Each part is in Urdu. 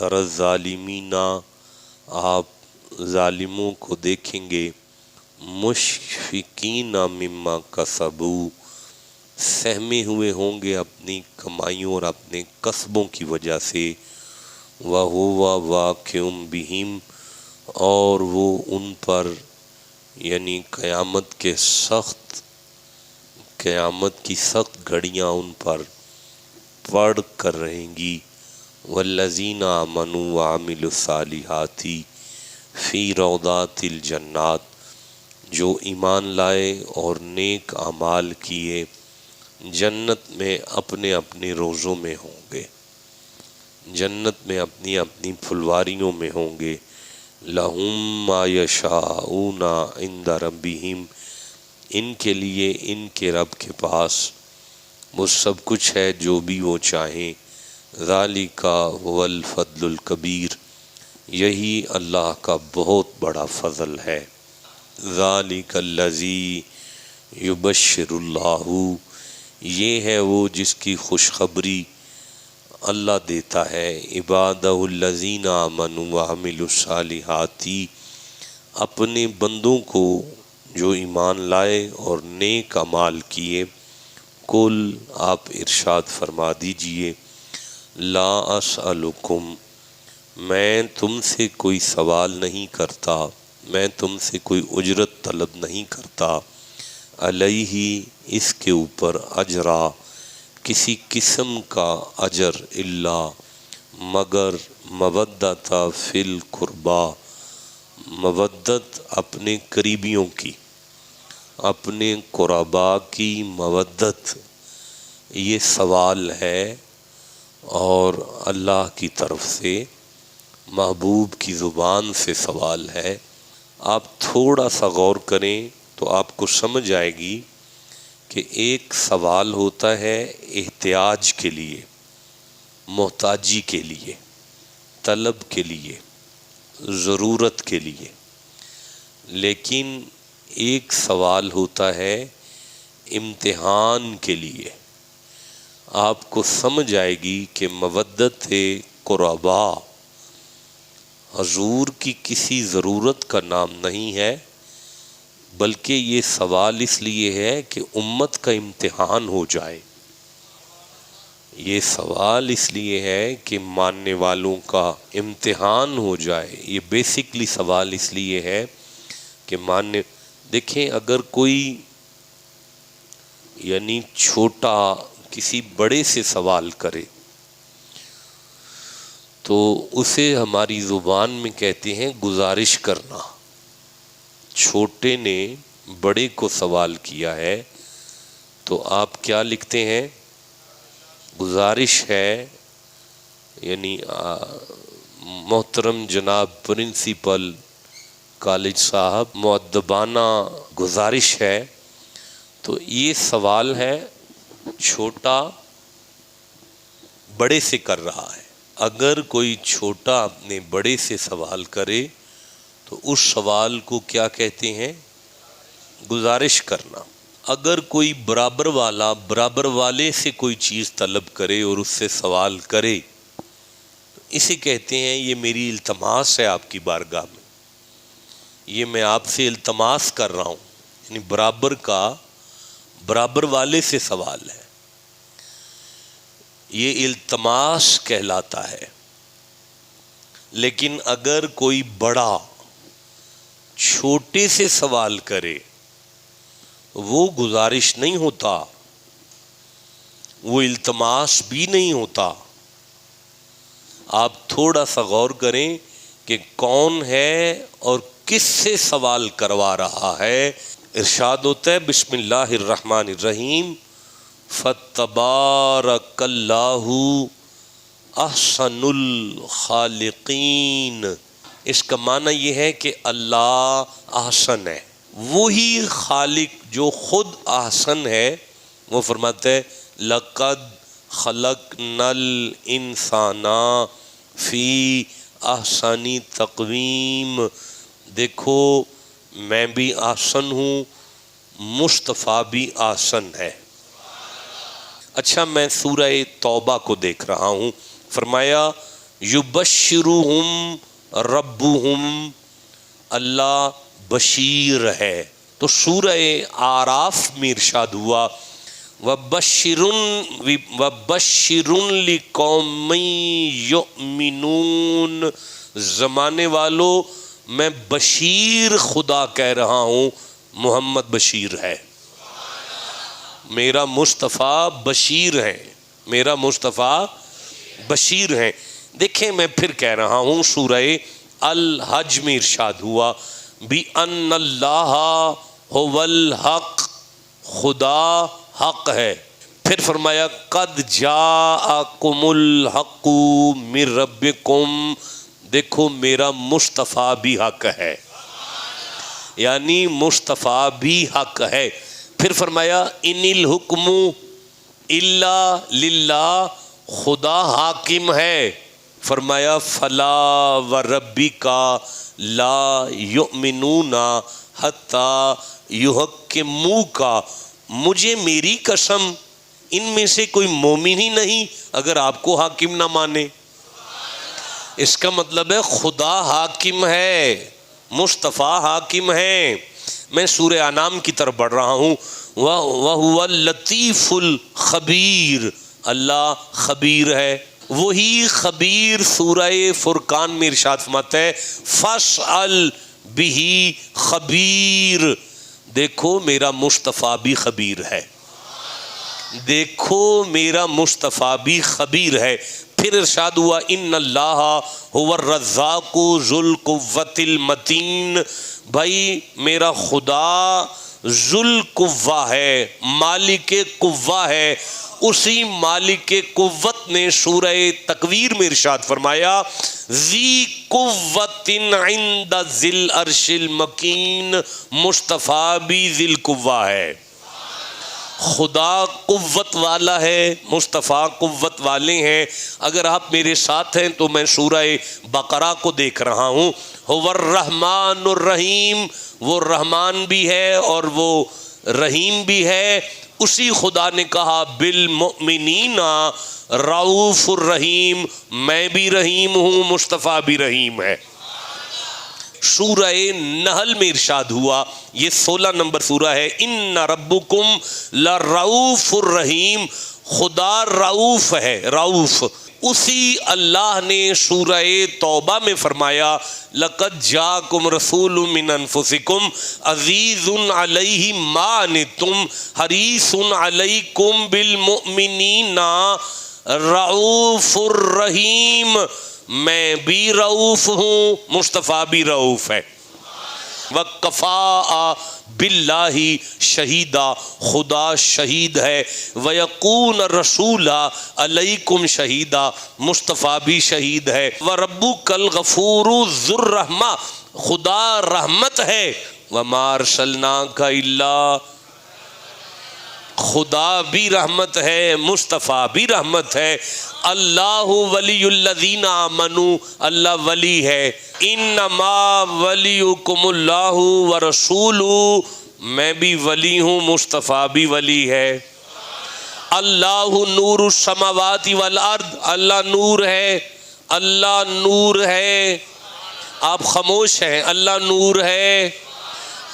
تر الظالمین، آپ ظالموں کو دیکھیں گے، مشفقین مما کسبوا، سہمے ہوئے ہوں گے اپنی کمائیوں اور اپنے کسبوں کی وجہ سے، وَهُوَ وَاقِعٌ بِهِمْ، اور وہ ان پر یعنی قیامت کی سخت گھڑیاں ان پر پڑ کر رہیں گی۔ وَالَّذِينَ آمَنُوا وَعَمِلُوا الصَّالِحَاتِ فِي رَوْضَاتِ الْجَنَّاتِ، جو ایمان لائے اور نیک اعمال کیے جنت میں اپنے اپنے روضوں میں ہوں گے، جنت میں اپنی اپنی پھلواریوں میں ہوں گے۔ لَهُم مَّا يَشَاءُونَ عِندَ رَبِّهِمْ، ان کے لیے ان کے رب کے پاس وہ سب کچھ ہے جو بھی وہ چاہیں۔ ذَلِكَ هُوَ الْفَضْلُ الْكَبِيرُ، یہی اللہ کا بہت بڑا فضل ہے۔ ذَلِكَ الَّذِي يُبَشِّرُ اللَّهُ، یہ ہے وہ جس کی خوشخبری اللہ دیتا ہے، عِبَادَهُ الَّذِينَ آمَنُوا وَعَمِلُوا الصَّالِحَاتِ، اپنے بندوں کو جو ایمان لائے اور نیک اعمال کیے۔ قل، آپ ارشاد فرما دیجئے، لا اسألکم، میں تم سے کوئی سوال نہیں کرتا، میں تم سے کوئی اجرت طلب نہیں کرتا، علیہ، اس کے اوپر، اجرا، کسی قسم کا اجر، الا، مگر، مودۃ فی القربیٰ، مودت اپنے قریبیوں کی، اپنے قربا کی مودت، یہ سوال ہے اور اللہ کی طرف سے محبوب کی زبان سے سوال ہے۔ آپ تھوڑا سا غور کریں تو آپ کو سمجھ آئے گی کہ ایک سوال ہوتا ہے احتیاج کے لیے، محتاجی کے لیے، طلب کے لیے، ضرورت کے لیے، لیکن ایک سوال ہوتا ہے امتحان کے لیے۔ آپ کو سمجھ آئے گی کہ مودت قربا حضور کی کسی ضرورت کا نام نہیں ہے، بلکہ یہ سوال اس لیے ہے کہ امت کا امتحان ہو جائے، یہ سوال اس لیے ہے کہ ماننے والوں کا امتحان ہو جائے، یہ بیسکلی سوال اس لیے ہے کہ دیکھیں، اگر کوئی یعنی چھوٹا کسی بڑے سے سوال کرے تو اسے ہماری زبان میں کہتے ہیں گزارش کرنا۔ چھوٹے نے بڑے کو سوال کیا ہے تو آپ کیا لکھتے ہیں؟ گزارش ہے، یعنی محترم جناب پرنسپل کالج صاحب، مؤدبانہ گزارش ہے۔ تو یہ سوال ہے، چھوٹا بڑے سے کر رہا ہے۔ اگر کوئی چھوٹا اپنے بڑے سے سوال کرے تو اس سوال کو کیا کہتے ہیں؟ گزارش کرنا۔ اگر کوئی برابر والا برابر والے سے کوئی چیز طلب کرے اور اس سے سوال کرے تو اسے کہتے ہیں یہ میری التماس ہے آپ کی بارگاہ میں، یہ میں آپ سے التماس کر رہا ہوں، یعنی برابر کا برابر والے سے سوال ہے، یہ التماس کہلاتا ہے۔ لیکن اگر کوئی بڑا چھوٹے سے سوال کرے وہ گزارش نہیں ہوتا، وہ التماس بھی نہیں ہوتا۔ آپ تھوڑا سا غور کریں کہ کون ہے اور کس سے سوال کروا رہا ہے۔ ارشاد ہوتا ہے بسم اللہ الرحمن الرحیم، فَتَبَارَكَ اللَّهُ احسن الخالقین۔ اس کا معنی یہ ہے کہ اللہ احسن ہے، وہی خالق جو خود احسن ہے۔ وہ فرماتے ہیں لَقَدْ خَلَقْنَا الْإِنسَانَ فِي أَحْسَنِ تَقْوِيمٍ، دیکھو میں بھی احسن ہوں، مصطفیٰ بھی احسن ہے۔ اچھا، میں سورہ توبہ کو دیکھ رہا ہوں، فرمایا یبشرہم ربہم، اللہ بشیر ہے۔ تو سورہ اعراف میں ارشاد ہوا وَبَشِّرٌ لِقَوْمٍ يُؤْمِنُونَ، زمانے والو میں بشیر خدا کہہ رہا ہوں، محمد بشیر ہے، میرا مصطفیٰ بشیر ہے، میرا مصطفیٰ بشیر ہے۔ دیکھیں میں پھر کہہ رہا ہوں، سورہ الحج میں ارشاد ہوا بِأَنَّ اللَّهَ هُوَ الْحَقُّ، خدا حق ہے۔ پھر فرمایا قَدْ جَاءَكُمُ الْحَقُّ مِن رَبِّكُمْ، دیکھو میرا مصطفیٰ بھی حق ہے، یعنی مصطفیٰ بھی حق ہے۔ پھر فرمایا ان الحکم الا للہ، خدا حاکم ہے۔ فرمایا فلا وربک لا یؤمنون حتی یحکموک، مجھے میری قسم ان میں سے کوئی مومن ہی نہیں اگر آپ کو حاکم نہ مانے۔ اس کا مطلب ہے خدا حاکم ہے، مصطفیٰ حاکم ہے۔ میں سورہ انعام کی طرف بڑھ رہا ہوں، وَهُوَ اللطیف الخبیر، اللہ خبیر ہے۔ وہی خبیر سورہ فرقان میں ارشاد فرماتا ہے فَاسْأَلْ بِهِ خبیر، دیکھو میرا مصطفیٰ بھی خبیر ہے، دیکھو میرا مصطفیٰ بھی خبیر ہے۔ پھر ارشاد ہوا ان اللہ هو الرزاق ذو القوۃ المتین، بھائی میرا خدا ذو القوہ ہے، مالک قوہ ہے۔ اسی مالک قوت نے سورہ تکویر میں ارشاد فرمایا ذی قوت عند ذی العرش المکین، مصطفیٰ بھی ذی القوہ ہے، خدا قوت والا ہے، مصطفیٰ قوت والے ہیں۔ اگر آپ میرے ساتھ ہیں تو میں سورہ بقرہ کو دیکھ رہا ہوں، هو الرحمن الرحیم، وہ رحمان بھی ہے اور وہ رحیم بھی ہے۔ اسی خدا نے کہا بالمؤمنین رؤوف الرحیم، میں بھی رحیم ہوں، مصطفیٰ بھی رحیم ہے۔ سورہ نحل میں ارشاد ہوا، یہ 16 نمبر سورہ ہے، ان ربکم لرؤوف الرحیم، خدا رؤوف ہے، رؤوف۔ اسی اللہ نے سورہ توبہ میں فرمایا لقد جاءکم رسول من انفسکم عزیز علیہ ما عنتم حریص علیکم بالمؤمنین رؤوف الرحیم، میں بھی رؤوف ہوں، مصطفیٰ بھی رؤوف ہے۔ وَکَفَاءَ بِاللَّهِ شہیدہ، خدا شہید ہے۔ وَيَكُونَ الرَّسُولَ عَلَيْكُمْ شہیدہ، مصطفیٰ بھی شہید ہے۔ وَرَبُّكَ الْغَفُورُ ذُو الرَّحْمَةِ، خدا رحمت ہے۔ وَمَا أَرْسَلْنَاكَ إِلَّا، خدا بھی رحمت ہے، مصطفیٰ بھی رحمت ہے۔ اللہ ولی الذین آمنوا، اللہ ولی ہے۔ انما ولیکم اللہ ورسولہ، میں بھی ولی ہوں، مصطفیٰ بھی ولی ہے۔ اللہ نور السماوات والارض، اللہ نور ہے، اللہ نور ہے۔ آپ خاموش ہیں، اللہ نور ہے،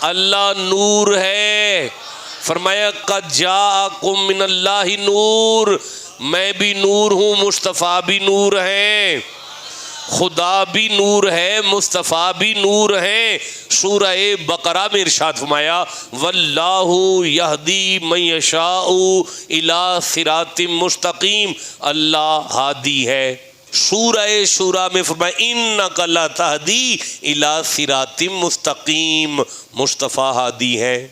اللہ نور ہے۔ فرمایا قد جاءکم من اللہ نور، میں بھی نور ہوں، مصطفیٰ بھی نور ہے، خدا بھی نور ہے، مصطفیٰ بھی نور ہے۔ سورہ بقرہ میں ارشاد فرمایا واللہ یہدی من یشاء الی صراط مستقیم، اللہ ہادی ہے۔ سورہ شورى میں فرمایا انک لتہدی الی صراط مستقیم، مصطفیٰ ہادی ہے۔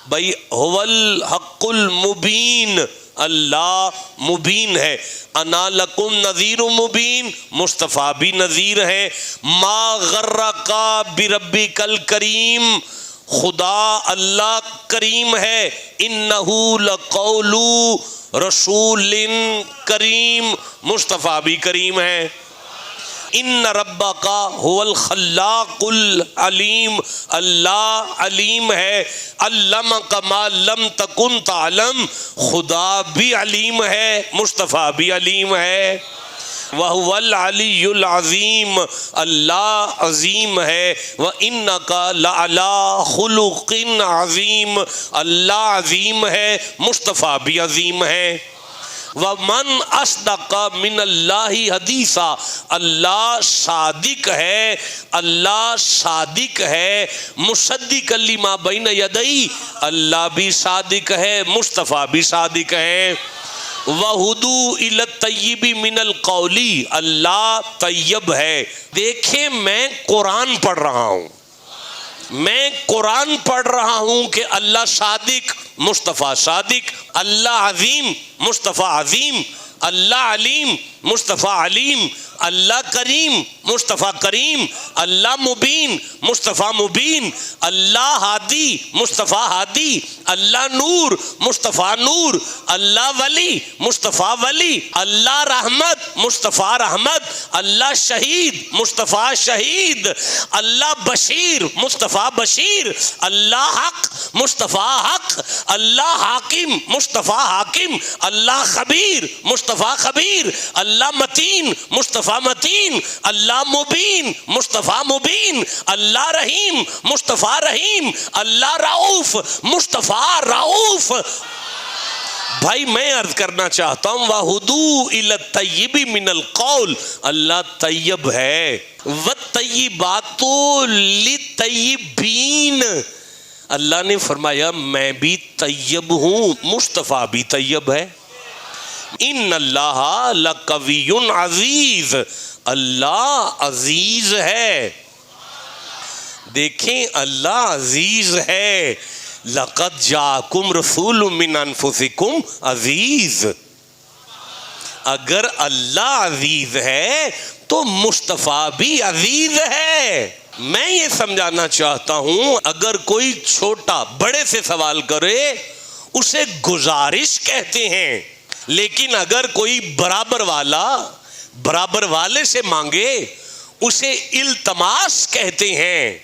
بھائی هو الحق المبین، اللہ مبین ہے۔ انا لکم نذیر مبین، مصطفیٰ بھی نذیر ہے۔ ما غرک بربک الکریم، خدا اللہ کریم ہے۔ انہ لقول رسول کریم، مصطفیٰ بھی کریم ہے۔ ان ربک هو الخلاق العلیم، اللہ علیم ہے۔ علمک ما لم تکن تعلم، خدا بھی علیم ہے، مصطفیٰ بھی علیم ہے۔ وَهُوَ الْعَلِيُّ الْعَظِيمُ، اللہ عظیم ہے. وَإِنَّكَ لَعَلَىٰ خُلُقٍ عَظِيمٍ، اللہ عظیم ہے، مصطفیٰ بھی عظیم ہے. وَمَنْ أَصْدَقَ مِنَ اللَّهِ حَدِيثًا، اللہ صادق ہے، اللہ صادق ہے. مصدقا لما بین یدیہ، اللہ بھی صادق ہے، مصطفیٰ بھی صادق ہے. وَهُدُوا إِلَى الطَّيِّبِ مِنَ الْقَوْلِ، اللہ طیب ہے. دیکھیں میں قرآن پڑھ رہا ہوں، میں قرآن پڑھ رہا ہوں کہ اللہ صادق، مصطفیٰ صادق. اللہ عظیم، مصطفیٰ عظیم. اللہ علیم، مصطفیٰ علیم. اللہ کریم، مصطفیٰ کریم. اللہ مبین، مصطفیٰ مبین. اللہ ہادی، مصطفیٰ ہادی. اللہ نور، مصطفیٰ نور. اللہ ولی، مصطفیٰ ولی. اللہ رحمت، مصطفیٰ رحمت. اللہ شہید، مصطفیٰ شہید. اللہ بشیر، مصطفیٰ بشیر. اللہ حق، مصطفیٰ حق. اللہ حاکم، مصطفیٰ حاکم. اللہ خبیر، مصطفیٰ خبیر. اللہ متین، مصطفیٰ متین. اللہ مبین، مصطفیٰ مبین. اللہ رحیم، مصطفیٰ رحیم. اللہ رؤوف، مصطفیٰ رؤوف. بھائی میں عرض کرنا چاہتا ہوں وَهُدُوا إِلَى الطَّيِّبِ مِنَ الْقَوْلِ، اللہ طیب ہے. وَالطَّيِّبَاتُ لِلطَّيِّبِينَ، اللہ نے فرمایا میں بھی طیب ہوں، مصطفیٰ بھی طیب ہے. ان اللہ لقوی عزیز، اللہ عزیز ہے. دیکھیں اللہ عزیز ہے. لقد جاءکم رسول من انفسکم عزیز. اگر اللہ عزیز ہے تو مصطفیٰ بھی عزیز ہے. میں یہ سمجھانا چاہتا ہوں اگر کوئی چھوٹا بڑے سے سوال کرے اسے گزارش کہتے ہیں، لیکن اگر کوئی برابر والا برابر والے سے مانگے اسے التماس کہتے ہیں.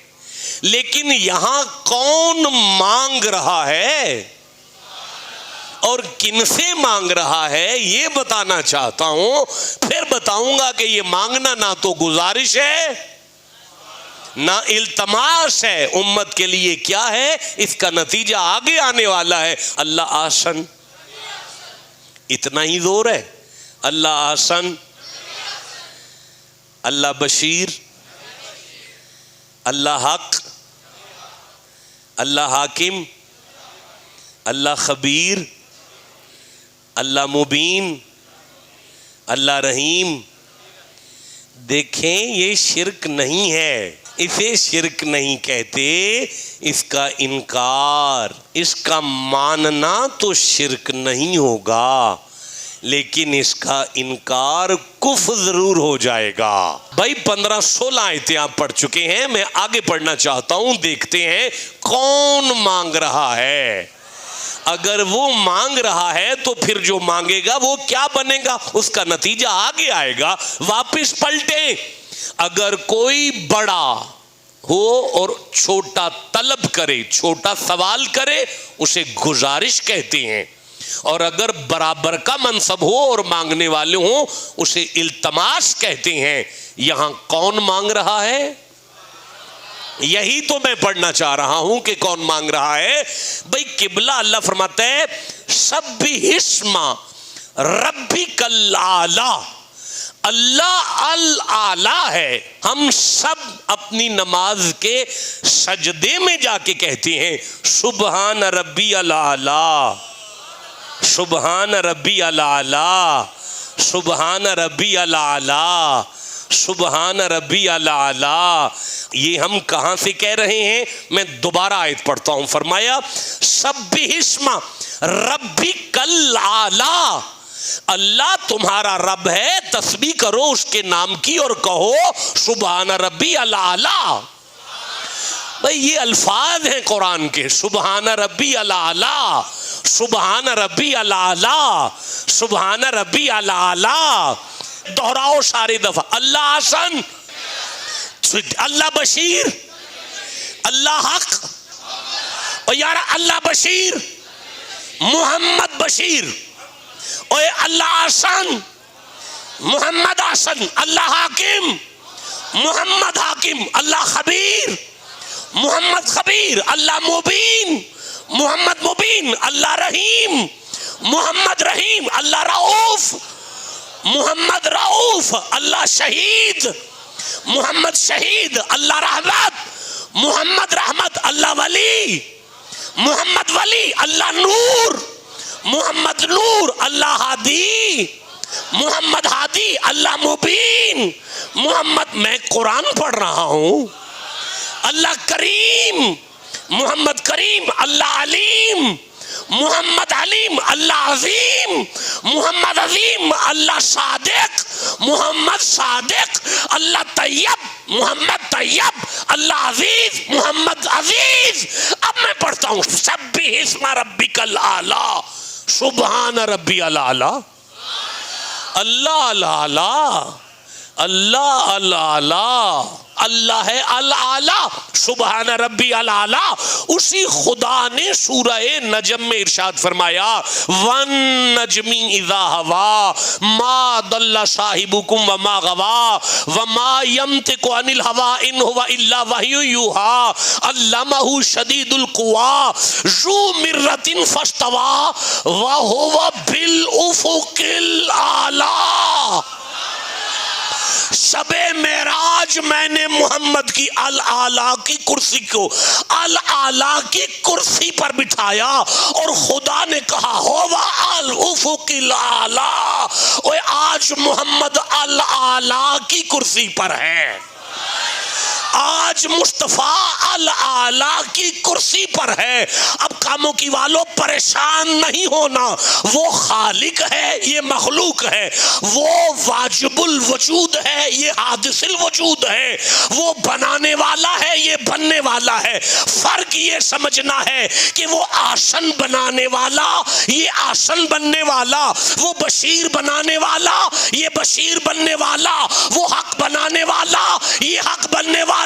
لیکن یہاں کون مانگ رہا ہے اور کن سے مانگ رہا ہے یہ بتانا چاہتا ہوں. پھر بتاؤں گا کہ یہ مانگنا نہ تو گزارش ہے نہ التماس ہے. امت کے لیے کیا ہے، اس کا نتیجہ آگے آنے والا ہے. اللہ آسن، اتنا ہی زور ہے. اللہ آسن، اللہ بشیر، اللہ حق، اللہ حاکم، اللہ خبیر، اللہ مبین، اللہ رحیم. دیکھیں یہ شرک نہیں ہے، اسے شرک نہیں کہتے. اس کا انکار، اس کا ماننا تو شرک نہیں ہوگا، لیکن اس کا انکار کفر ضرور ہو جائے گا. بھائی 15-16 آیتیں آپ پڑھ چکے ہیں، میں آگے پڑھنا چاہتا ہوں. دیکھتے ہیں کون مانگ رہا ہے. اگر وہ مانگ رہا ہے تو پھر جو مانگے گا وہ کیا بنے گا، اس کا نتیجہ آگے آئے گا. واپس پلٹیں. اگر کوئی بڑا ہو اور چھوٹا طلب کرے، چھوٹا سوال کرے، اسے گزارش کہتے ہیں. اور اگر برابر کا منصب ہو اور مانگنے والے ہوں اسے التماس کہتے ہیں. یہاں کون مانگ رہا ہے؟ یہی تو میں پڑھنا چاہ رہا ہوں کہ کون مانگ رہا ہے. بھئی قبلہ اللہ فرماتا ہے سبح اسم ربک الاعلی، اللہ الاعلی ہے. ہم سب اپنی نماز کے سجدے میں جا کے کہتے ہیں سبحان ربی الاعلی، سبحان ربی الاعلی، سبحان ربی الاعلی، سبحان ربی الاعلی. یہ ہم کہاں سے کہہ رہے ہیں؟ میں دوبارہ آیت پڑھتا ہوں. فرمایا سبح اسم ربک الاعلی، اللہ تمہارا رب ہے، تسبیح کرو اس کے نام کی اور کہو سبحان ربی الاعلی. بھئی یہ الفاظ ہیں قرآن کے، سبحان ربی الاعلی، سبحان ربی الاعلی، سبحان ربی الاعلی. دہراؤ سارے دفعہ. اللہ آسن، اللہ بشیر، اللہ حق. اور یار اللہ بشیر، محمد بشیر. اور اللہ آسن، محمد حسن اللہ حاکم، محمد حاکم اللہ خبیر، محمد خبیر اللہ مبین، محمد مبین اللہ رحیم، محمد رحیم اللہ رؤوف، محمد رؤوف اللہ شہید، محمد شہید اللہ رحمت، محمد رحمت اللہ ولی، محمد ولی اللہ نور، محمد نور اللہ ہادی، محمد ہادی اللہ مبین، محمد، میں قرآن پڑھ رہا ہوں، اللہ کریم، محمد کریم اللہ علیم، محمد علیم اللہ عظیم، محمد عظیم اللہ صادق، محمد صادق اللہ طیب، محمد طیب اللہ عزیز، محمد عزیز۔ اب میں پڑھتا ہوں سبح اسم ربک الاعلی، سبحان ربی الاعلی، اللہ الاعلی، اللہ الاعلی، اللہ ہے الاعلی، سبحان ربی الاعلی۔ اسی خدا نے سورہ نجم میں ارشاد فرمایا وَالنَّجْمِ إِذَا هَوَىٰ مَا ضَلَّ صَاحِبُكُمْ وَمَا غَوَىٰ وَمَا يَنطِقُ عَنِ الْهَوَىٰ إِنْ هُوَ إِلَّا وَحْيٌ يُوحَىٰ عَلَّمَهُ شَدِيدُ الْقُوَىٰ ذُو مِرَّةٍ فَاسْتَوَىٰ وَهُوَ بِالْأُفُقِ الْأَعْلَىٰ۔ شب معراج میں نے محمد کی الاعلیٰ کی کرسی کو الاعلیٰ کی کرسی پر بٹھایا اور خدا نے کہا ہوا الافق الاعلیٰ، اوے آج محمد الاعلیٰ کی کرسی پر ہے، آج مصطفیٰ الاعلیٰ کی کرسی پر ہے۔ اب کاموں کی والوں پریشان نہیں ہونا، وہ خالق ہے یہ مخلوق ہے، وہ واجب الوجود ہے یہ حادث الوجود ہے، وہ بنانے والا ہے یہ بننے والا ہے۔ فرق یہ سمجھنا ہے کہ وہ آسن بنانے والا یہ آسن بننے والا، وہ بشیر بنانے والا یہ بشیر بننے والا، وہ حق بنانے والا یہ حق بننے والا،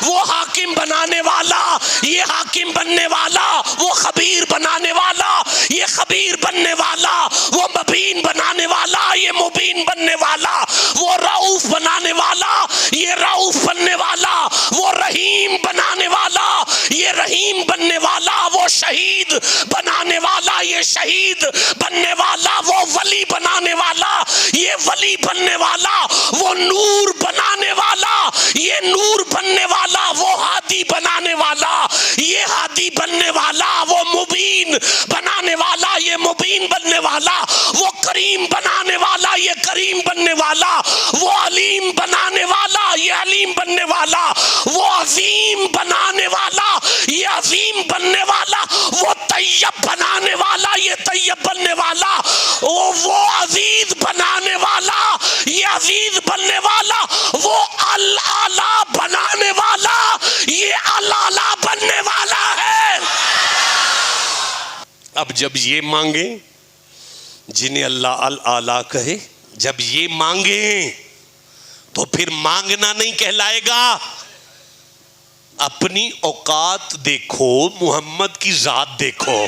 وہ حاکم بنانے والا یہ حاکم بننے والا، وہ خبیر بنانے والا یہ خبیر بننے والا، وہ مبین بنانے والا یہ مبین بننے والا، وہ رؤوف بنانے والا یہ رؤوف بننے والا، وہ رحیم بنانے والا یہ رحیم بننے والا، وہ شہید بنانے والا یہ شہید بننے والا، وہ ولی بنانے والا یہ ولی بننے والا، وہ نور بنانے والا یہ نور بننے والا، وہ ہادی بنانے والا یہ ہادی بننے والا، وہ مبین بنانے والا یہ مبین بننے والا، وہ کریم بنانے والا یہ کریم بننے والا، وہ علیم بنانے والا یہ علیم بننے والا، وہ عظیم بنانے والا یہ عظیم بننے والا، وہ طیب بنانے والا یہ طیب بننے والا، وہ عزیز بنانے والا یہ عزیز بننے والا، وہ الاعلیٰ بنانے والا یہ الاعلیٰ بننے والا ہے۔ اب جب یہ مانگیں جنہیں اللہ الاعلیٰ کہے، جب یہ مانگیں تو پھر مانگنا نہیں کہلائے گا، اپنی اوقات دیکھو، محمد کی ذات دیکھو۔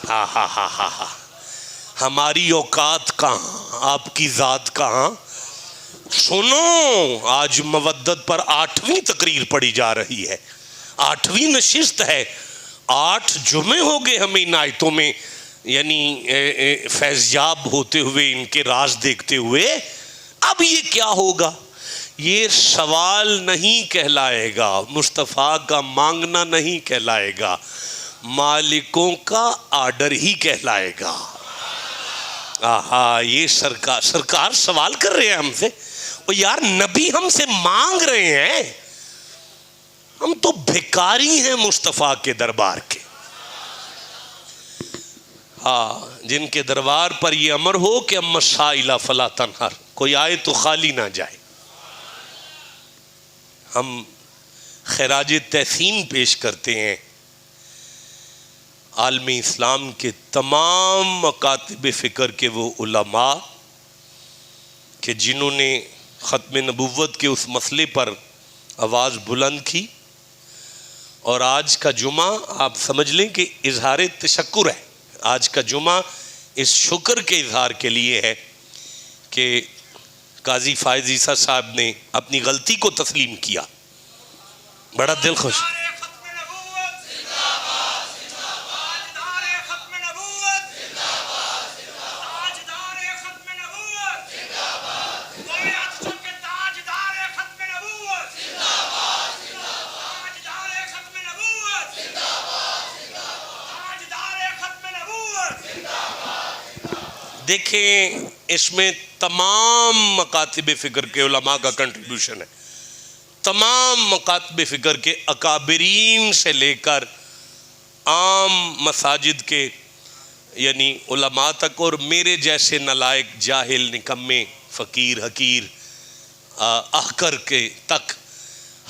ہاں ہاں ہاں ہاں ہاں، ہماری اوقات کہاں، آپ کی ذات کہاں؟ سنو، آج مودت پر 8ویں تقریر پڑھی جا رہی ہے، 8ویں نشست ہے، 8 جمعے ہو گئے ہمیں ان آیتوں میں، یعنی فیضیاب ہوتے ہوئے، ان کے راز دیکھتے ہوئے۔ اب یہ کیا ہوگا؟ یہ سوال نہیں کہلائے گا، مصطفیٰ کا مانگنا نہیں کہلائے گا، مالکوں کا آرڈر ہی کہلائے گا۔ آہا، یہ سرکار سوال کر رہے ہیں ہم سے، اور یار نبی ہم سے مانگ رہے ہیں، ہم تو بھکاری ہیں مصطفیٰ کے دربار کے۔ ہاں، جن کے دربار پر یہ امر ہو کہ اما السائل فلا تنہر، کوئی آئے تو خالی نہ جائے۔ ہم خراج تحسین پیش کرتے ہیں عالم اسلام کے تمام مکاتب فکر کے وہ علماء کہ جنہوں نے ختم نبوت کے اس مسئلے پر آواز بلند کی، اور آج کا جمعہ آپ سمجھ لیں کہ اظہار تشکر ہے، آج کا جمعہ اس شکر کے اظہار کے لیے ہے کہ قاضی فائز عیسیٰ صاحب نے اپنی غلطی کو تسلیم کیا، بڑا دل خوش۔ دیکھیں اس میں تمام مکاتب فکر کے علماء کا کنٹریبیوشن ہے، تمام مکاتب فکر کے اکابرین سے لے کر عام مساجد کے یعنی علماء تک، اور میرے جیسے نالائق جاہل نکمے فقیر حقیر احقر کے تک،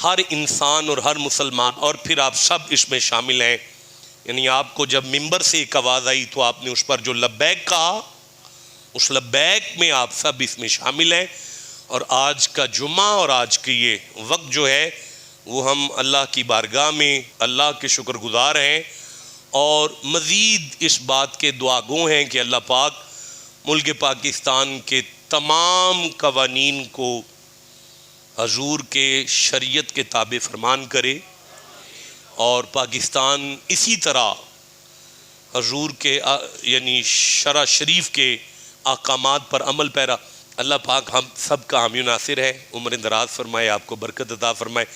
ہر انسان اور ہر مسلمان، اور پھر آپ سب اس میں شامل ہیں۔ یعنی آپ کو جب ممبر سے ایک آواز آئی تو آپ نے اس پر جو لبیک کہا، اس لبیک میں آپ سب اس میں شامل ہیں۔ اور آج کا جمعہ اور آج کے یہ وقت جو ہے وہ ہم اللہ کی بارگاہ میں اللہ کے شکر گزار ہیں، اور مزید اس بات کے دعا گو ہیں کہ اللہ پاک ملک پاکستان کے تمام قوانین کو حضور کے شریعت کے تابع فرمان کرے، اور پاکستان اسی طرح حضور کے یعنی شرع شریف کے احکامات پر عمل پیرا۔ اللہ پاک ہم سب کا حامی و ناصر ہے، عمر دراز فرمائے، آپ کو برکت عطا فرمائے۔